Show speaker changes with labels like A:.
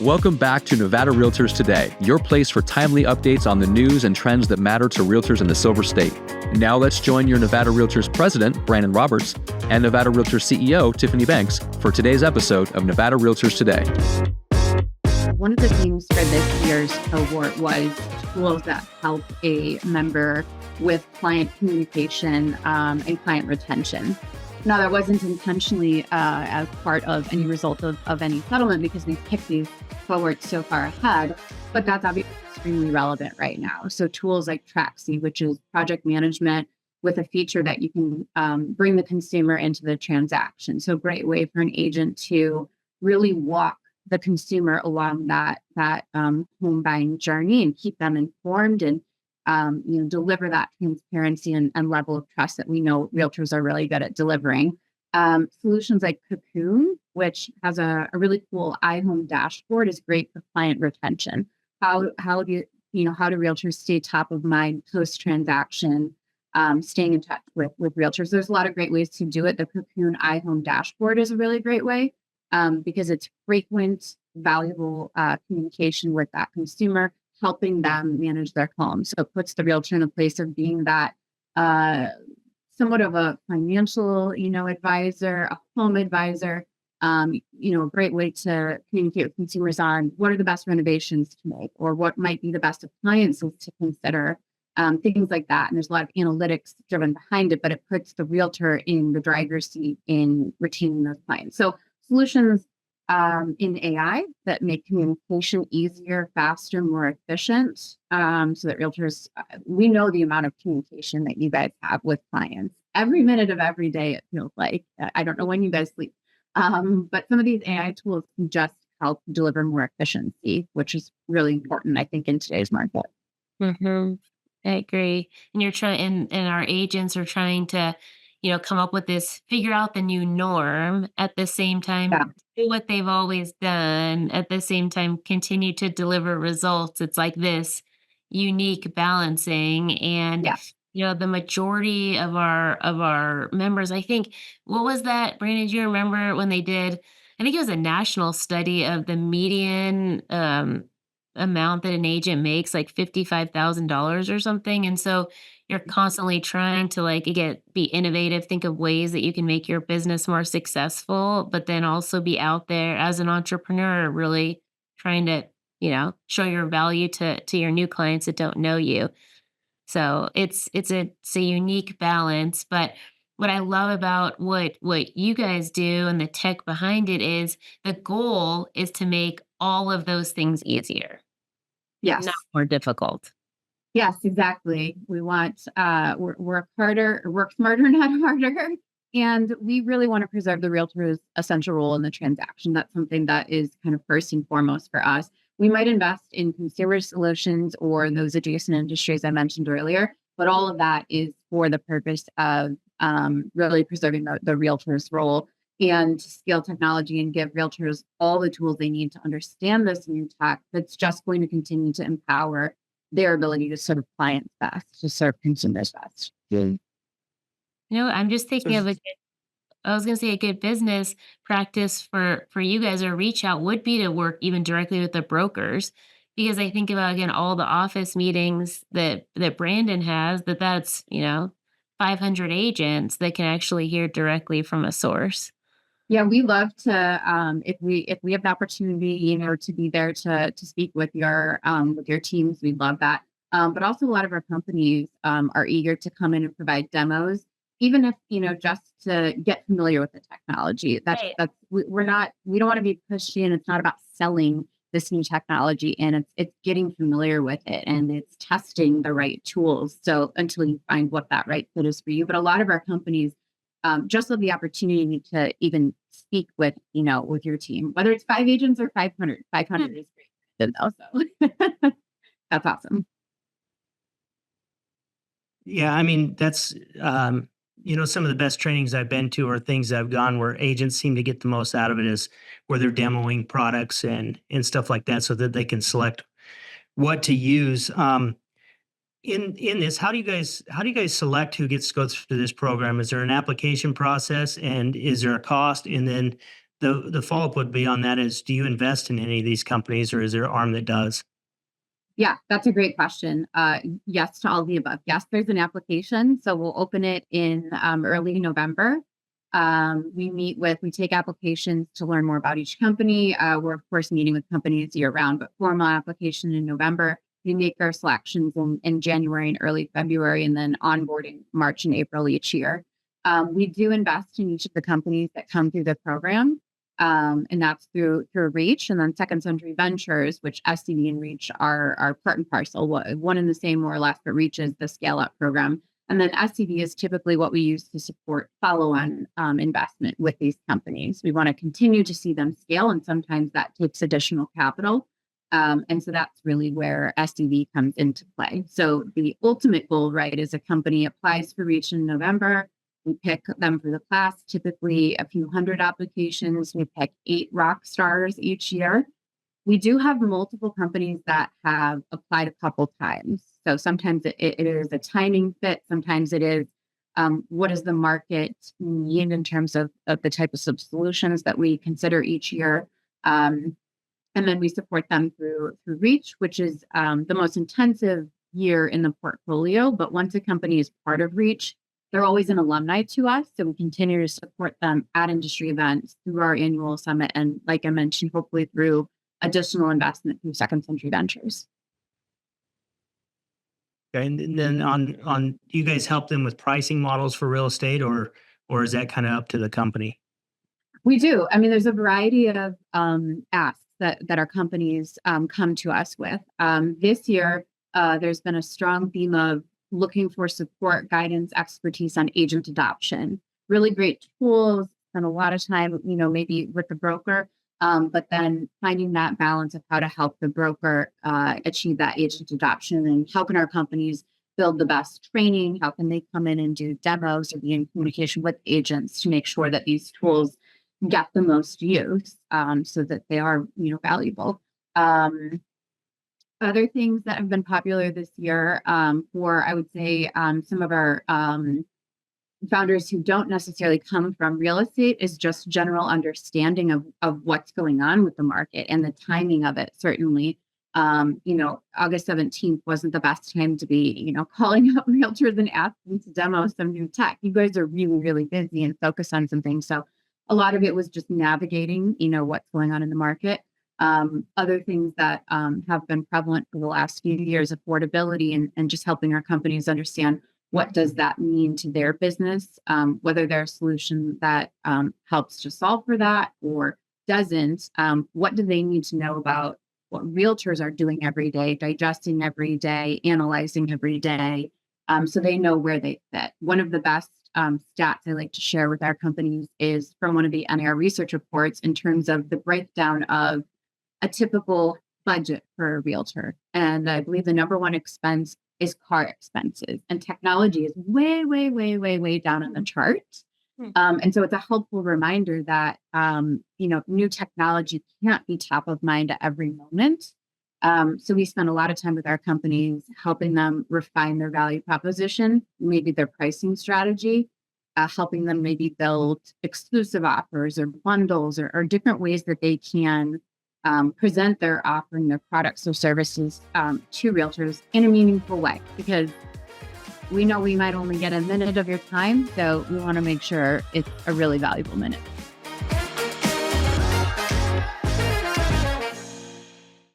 A: Welcome back to Nevada REALTORS Today, your place for timely updates on the news and trends that matter to realtors in the Silver State. And now let's join your Nevada REALTORS President, Brandon Roberts, and Nevada REALTORS CEO, Tiffany Banks, for today's episode of Nevada REALTORS Today.
B: One of the themes for this year's cohort was tools that help a member with client communication and client retention. Now, that wasn't intentionally as part of any result of any settlement because we picked these cohorts so far ahead, but that's obviously extremely relevant right now. So tools like Traxy, which is project management with a feature that you can bring the consumer into the transaction. So great way for an agent to really walk the consumer along that home buying journey and keep them informed and deliver that transparency and level of trust that we know realtors are really good at delivering. Solutions like Cocoon, which has a really cool iHome dashboard, is great for client retention. How do realtors stay top of mind post transaction, staying in touch with realtors? There's a lot of great ways to do it. The Cocoon iHome dashboard is a really great way because it's frequent, valuable communication with that consumer, helping them manage their home. So it puts the realtor in a place of being that somewhat of a financial, advisor, a home advisor, a great way to communicate with consumers on what are the best renovations to make or what might be the best appliances to consider, things like that. And there's a lot of analytics driven behind it, but it puts the realtor in the driver's seat in retaining those clients. So solutions in AI that make communication easier, faster, more efficient, so that realtors, we know the amount of communication that you guys have with clients every minute of every day, it feels like. I don't know when you guys sleep, but some of these AI tools can just help deliver more efficiency, which is really important, I think, in today's market.
C: Mm-hmm. I agree. And you're trying, and our agents are trying to come up with this, figure out the new norm at the same time, do what they've always done, at the same time, continue to deliver results. It's like this unique balancing. And, the majority of our members, I think, what was that, Brandon, do you remember when they did, I think it was a national study of the median amount that an agent makes, like $55,000 or something. And so you're constantly trying to be innovative, think of ways that you can make your business more successful, but then also be out there as an entrepreneur, really trying to, show your value to your new clients that don't know you. So it's a unique balance. But what I love about what you guys do and the tech behind it is the goal is to make all of those things easier.
B: Yes.
C: Not more difficult.
B: Yes, exactly. We want work harder, work smarter, not harder. And we really want to preserve the realtor's essential role in the transaction. That's something that is kind of first and foremost for us. We might invest in consumer solutions or those adjacent industries I mentioned earlier, but all of that is for the purpose of really preserving the realtor's role and to scale technology and give realtors all the tools they need to understand this new tech that's just going to continue to empower their ability to serve clients best, to serve consumers best.
C: I'm just thinking of a good business practice for you guys or reach out would be to work even directly with the brokers. Because I think about, again, all the office meetings that Brandon has, that's 500 agents that can actually hear directly from a source.
B: Yeah, we love to if we have the opportunity, to be there to speak with your teams, we love that. But also a lot of our companies are eager to come in and provide demos, even if just to get familiar with the technology. We don't want to be pushy, and it's not about selling this new technology, and it's getting familiar with it, and it's testing the right tools. So until you find what that right fit is for you, but a lot of our companies just love the opportunity to even speak with your team, whether it's 5 agents or 500. 500 is great. So that's awesome.
D: Yeah, I mean, that's, some of the best trainings I've been to or things I've gone where agents seem to get the most out of it is where they're demoing products and stuff like that so that they can select what to use. In this, how do you guys select who gets to go through this program? Is there an application process and is there a cost? And then The follow-up would be on that is, do you invest in any of these companies, or is there an arm that does?
B: Yeah, that's a great question. Yes to all the above. Yes, there's an application. So we'll open it in early November. We take applications to learn more about each company. We're, of course, meeting with companies year round, but formal application in November. We make our selections in January and early February, and then onboarding March and April each year. We do invest in each of the companies that come through the program. And that's through REACH, and then Second Century Ventures, which SCV and REACH are part and parcel, one and the same more or less, but REACH is the scale up program. And then SCV is typically what we use to support follow-on investment with these companies. We want to continue to see them scale, and sometimes that takes additional capital. And so that's really where SCV comes into play. So the ultimate goal, right, is a company applies for REACH in November. We pick them for the class, typically a few hundred applications. We pick 8 rock stars each year. We do have multiple companies that have applied a couple times. So sometimes it is a timing fit. Sometimes it is what does the market need in terms of the type of solutions that we consider each year. And then we support them through REACH, which is the most intensive year in the portfolio. But once a company is part of REACH, they're always an alumni to us, so we continue to support them at industry events through our annual summit, and like I mentioned, hopefully through additional investment through Second Century Ventures.
D: Okay, and then on you guys help them with pricing models for real estate, or is that kind of up to the company?
B: We do. I mean, there's a variety of asks that our companies come to us with. This year, there's been a strong theme of looking for support, guidance, expertise on agent adoption. Really great tools, spend a lot of time, maybe with the broker, but then finding that balance of how to help the broker achieve that agent adoption, and how can our companies build the best training? How can they come in and do demos or be in communication with agents to make sure that these tools get the most use so that they are, valuable. Other things that have been popular this year for, I would say, some of our founders who don't necessarily come from real estate is just general understanding of what's going on with the market and the timing of it. Certainly, August 17th wasn't the best time to be, calling up realtors and asking to demo some new tech. You guys are really, really busy and focused on some things. So a lot of it was just navigating, what's going on in the market. Other things that have been prevalent for the last few years, affordability and just helping our companies understand what does that mean to their business, whether there's a solution that helps to solve for that or doesn't. What do they need to know about what realtors are doing every day, digesting every day, analyzing every day, so they know where they fit. One of the best stats I like to share with our companies is from one of the NAR research reports in terms of the breakdown of a typical budget for a realtor. And I believe the number one expense is car expenses, and technology is way, way, way, way, way down on the chart. And so it's a helpful reminder that, new technology can't be top of mind at every moment. So we spend a lot of time with our companies helping them refine their value proposition, maybe their pricing strategy, helping them maybe build exclusive offers or bundles or different ways that they can present their offering, their products or services to realtors in a meaningful way, because we know we might only get a minute of your time. So we want to make sure it's a really valuable minute.